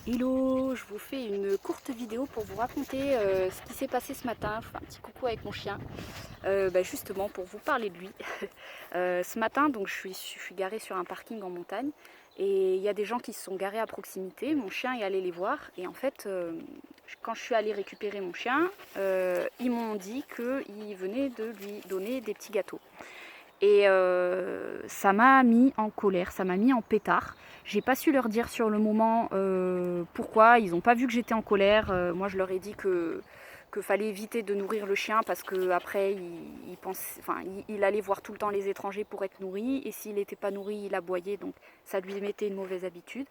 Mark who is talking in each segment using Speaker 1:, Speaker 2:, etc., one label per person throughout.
Speaker 1: Hello, je vous fais une courte vidéo pour vous raconter ce qui s'est passé ce matin. Je fais un petit coucou avec mon chien, justement pour vous parler de lui. Ce matin, donc, je suis garée sur un parking en montagne et il y a des gens qui se sont garés à proximité. Mon chien est allé les voir et en fait, quand je suis allée récupérer mon chien, ils m'ont dit qu'ils venaient de lui donner des petits gâteaux. Et ça m'a mis en colère, ça m'a mis en pétard. J'ai pas su leur dire sur le moment pourquoi. Ils n'ont pas vu que j'étais en colère. Moi, je leur ai dit que fallait éviter de nourrir le chien parce que après, il allait voir tout le temps les étrangers pour être nourri. Et s'il n'était pas nourri, il aboyait. Donc, ça lui mettait une mauvaise habitude.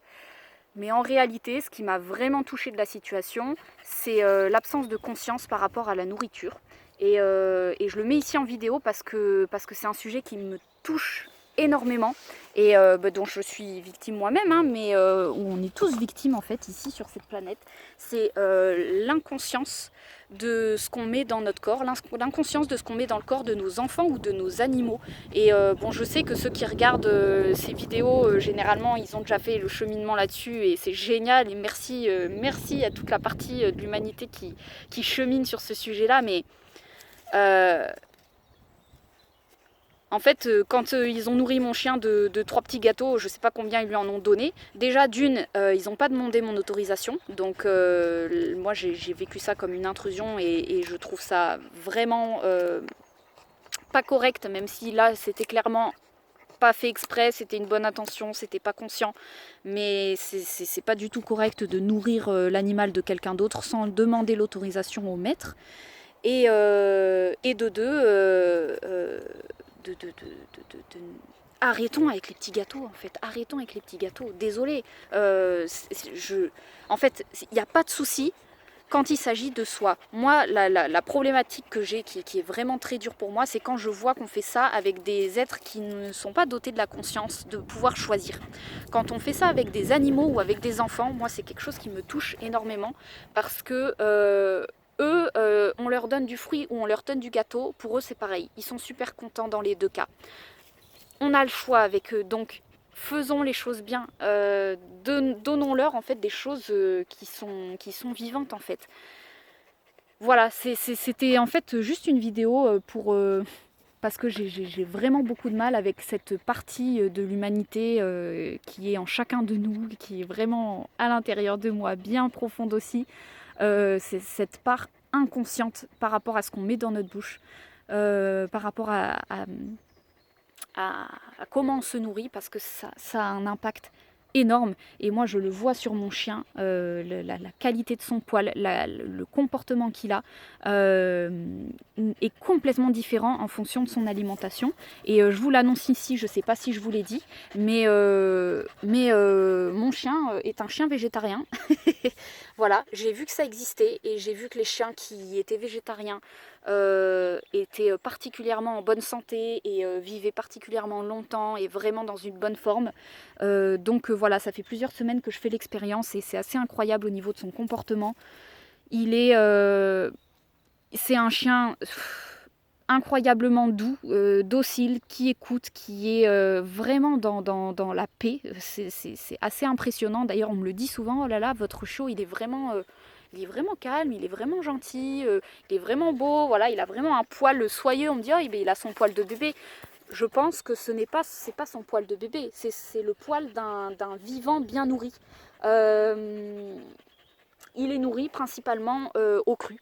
Speaker 1: Mais en réalité, ce qui m'a vraiment touchée de la situation, c'est l'absence de conscience par rapport à la nourriture. Et je le mets ici en vidéo parce que c'est un sujet qui me touche énormément et dont je suis victime moi-même, hein, mais où on est tous victimes en fait ici sur cette planète. C'est l'inconscience de ce qu'on met dans notre corps, l'inconscience de ce qu'on met dans le corps de nos enfants ou de nos animaux. Et je sais que ceux qui regardent ces vidéos, généralement, ils ont déjà fait le cheminement là-dessus et c'est génial. Et merci à toute la partie de l'humanité qui chemine sur ce sujet-là. Mais euh, en fait, quand ils ont nourri mon chien de 3 petits gâteaux, je sais pas combien ils lui en ont donné. Déjà, d'une, ils n'ont pas demandé mon autorisation. Donc, moi, j'ai vécu ça comme une intrusion et je trouve ça vraiment pas correct, même si là, c'était clairement pas fait exprès, c'était une bonne intention, c'était pas conscient, mais c'est pas du tout correct de nourrir l'animal de quelqu'un d'autre sans demander l'autorisation au maître. Et de deux, arrêtons avec les petits gâteaux en fait, arrêtons avec les petits gâteaux. Désolée, en fait, il n'y a pas de souci quand il s'agit de soi. Moi, la problématique que j'ai, qui est vraiment très dure pour moi, c'est quand je vois qu'on fait ça avec des êtres qui ne sont pas dotés de la conscience de pouvoir choisir. Quand on fait ça avec des animaux ou avec des enfants, moi, c'est quelque chose qui me touche énormément parce que eux, on leur donne du fruit ou on leur donne du gâteau, pour eux, c'est pareil. Ils sont super contents dans les deux cas. On a le choix avec eux, donc faisons les choses bien, donnons-leur en fait des choses qui sont vivantes en fait. Voilà, c'était en fait juste une vidéo parce que j'ai vraiment beaucoup de mal avec cette partie de l'humanité qui est en chacun de nous, qui est vraiment à l'intérieur de moi, bien profonde aussi. C'est cette part inconsciente par rapport à ce qu'on met dans notre bouche, par rapport à comment on se nourrit, parce que ça a un impact énorme. Et moi, je le vois sur mon chien, la qualité de son poil, le comportement qu'il a est complètement différent en fonction de son alimentation. Et je vous l'annonce ici, je ne sais pas si je vous l'ai dit, mais mon chien est un chien végétarien. Voilà, j'ai vu que ça existait et j'ai vu que les chiens qui étaient végétariens étaient particulièrement en bonne santé et vivaient particulièrement longtemps et vraiment dans une bonne forme. Voilà, ça fait plusieurs semaines que je fais l'expérience et c'est assez incroyable au niveau de son comportement. C'est un chien incroyablement doux, docile, qui écoute, qui est vraiment dans la paix. C'est assez impressionnant. D'ailleurs, on me le dit souvent, oh là là, votre chiot, il est vraiment calme, il est vraiment gentil, il est vraiment beau, voilà, il a vraiment un poil soyeux. On me dit, oh, il a son poil de bébé. Je pense que c'est pas son poil de bébé, c'est le poil d'un vivant bien nourri. Euh, il est nourri principalement au cru.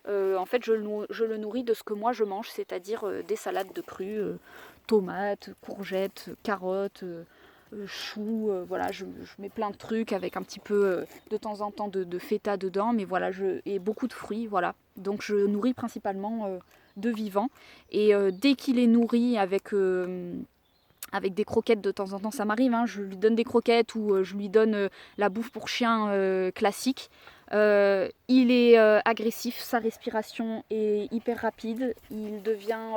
Speaker 1: En fait, je le nourris de ce que moi je mange, c'est-à-dire des salades de cru, tomates, courgettes, carottes, choux. Voilà, je mets plein de trucs avec un petit peu de temps en temps de feta dedans, mais voilà, et beaucoup de fruits. Voilà, donc je nourris principalement de vivants. Et dès qu'il est nourri avec des croquettes de temps en temps, ça m'arrive, hein, je lui donne des croquettes ou je lui donne la bouffe pour chien classique. Il est agressif, sa respiration est hyper rapide, il devient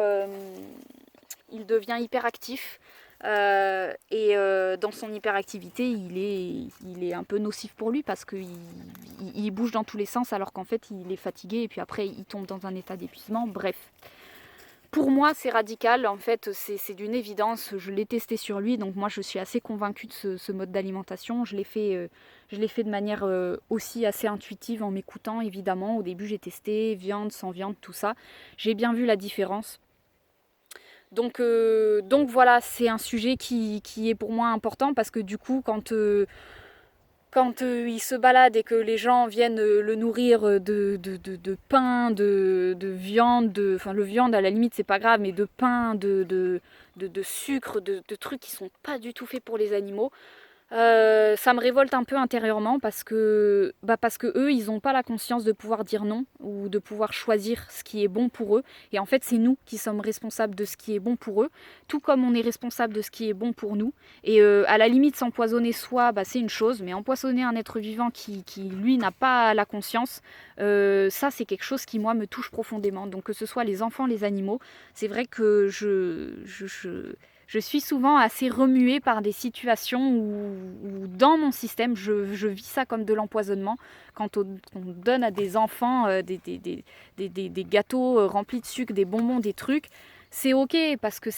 Speaker 1: hyper actif. Dans son hyperactivité, il est un peu nocif pour lui parce qu'il bouge dans tous les sens alors qu'en fait il est fatigué et puis après il tombe dans un état d'épuisement. Bref, pour moi, c'est radical. En fait, c'est d'une évidence. Je l'ai testé sur lui, donc moi, je suis assez convaincue de ce mode d'alimentation. Je l'ai fait de manière aussi assez intuitive en m'écoutant, évidemment. Au début, j'ai testé viande, sans viande, tout ça. J'ai bien vu la différence. Donc voilà, c'est un sujet qui est pour moi important parce que du coup, quand il se balade et que les gens viennent le nourrir de pain, de viande, enfin le viande à la limite c'est pas grave, mais de pain, de sucre, de trucs qui sont pas du tout faits pour les animaux, ça me révolte un peu intérieurement parce que eux, ils n'ont pas la conscience de pouvoir dire non ou de pouvoir choisir ce qui est bon pour eux. Et en fait, c'est nous qui sommes responsables de ce qui est bon pour eux, tout comme on est responsable de ce qui est bon pour nous. Et à la limite, s'empoisonner soi, c'est une chose, mais empoisonner un être vivant qui lui, n'a pas la conscience, ça, c'est quelque chose qui, moi, me touche profondément. Donc, que ce soit les enfants, les animaux, c'est vrai que je suis souvent assez remuée par des situations où dans mon système, je vis ça comme de l'empoisonnement. Quand on donne à des enfants des gâteaux remplis de sucre, des bonbons, des trucs, c'est ok parce que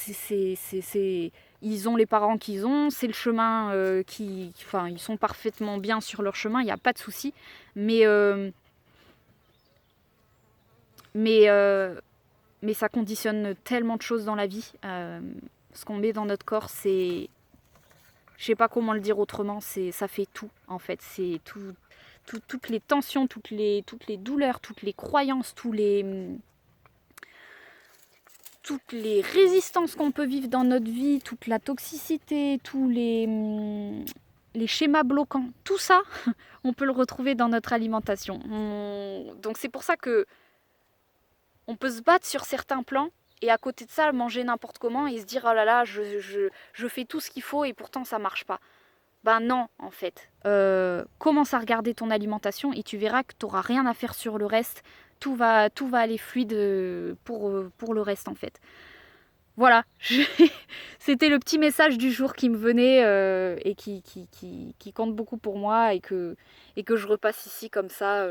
Speaker 1: ils ont les parents qu'ils ont, c'est le chemin enfin, ils sont parfaitement bien sur leur chemin, il n'y a pas de souci. Mais ça conditionne tellement de choses dans la vie. Ce qu'on met dans notre corps, c'est... Je sais pas comment le dire autrement, ça fait tout en fait. C'est toutes les tensions, toutes les douleurs, toutes les croyances, toutes les résistances qu'on peut vivre dans notre vie, toute la toxicité, tous les schémas bloquants, tout ça, on peut le retrouver dans notre alimentation. Donc c'est pour ça que on peut se battre sur certains plans et à côté de ça manger n'importe comment et se dire oh là là je fais tout ce qu'il faut et pourtant ça marche pas. Ben non en fait. Commence à regarder ton alimentation et tu verras que tu n'auras rien à faire sur le reste. Tout va aller fluide pour le reste en fait. Voilà, c'était le petit message du jour qui me venait et qui compte beaucoup pour moi et que je repasse ici comme ça.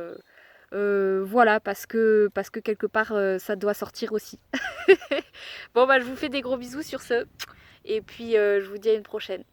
Speaker 1: Voilà, parce que quelque part, ça doit sortir aussi. Bon, je vous fais des gros bisous sur ce. Et puis, je vous dis à une prochaine.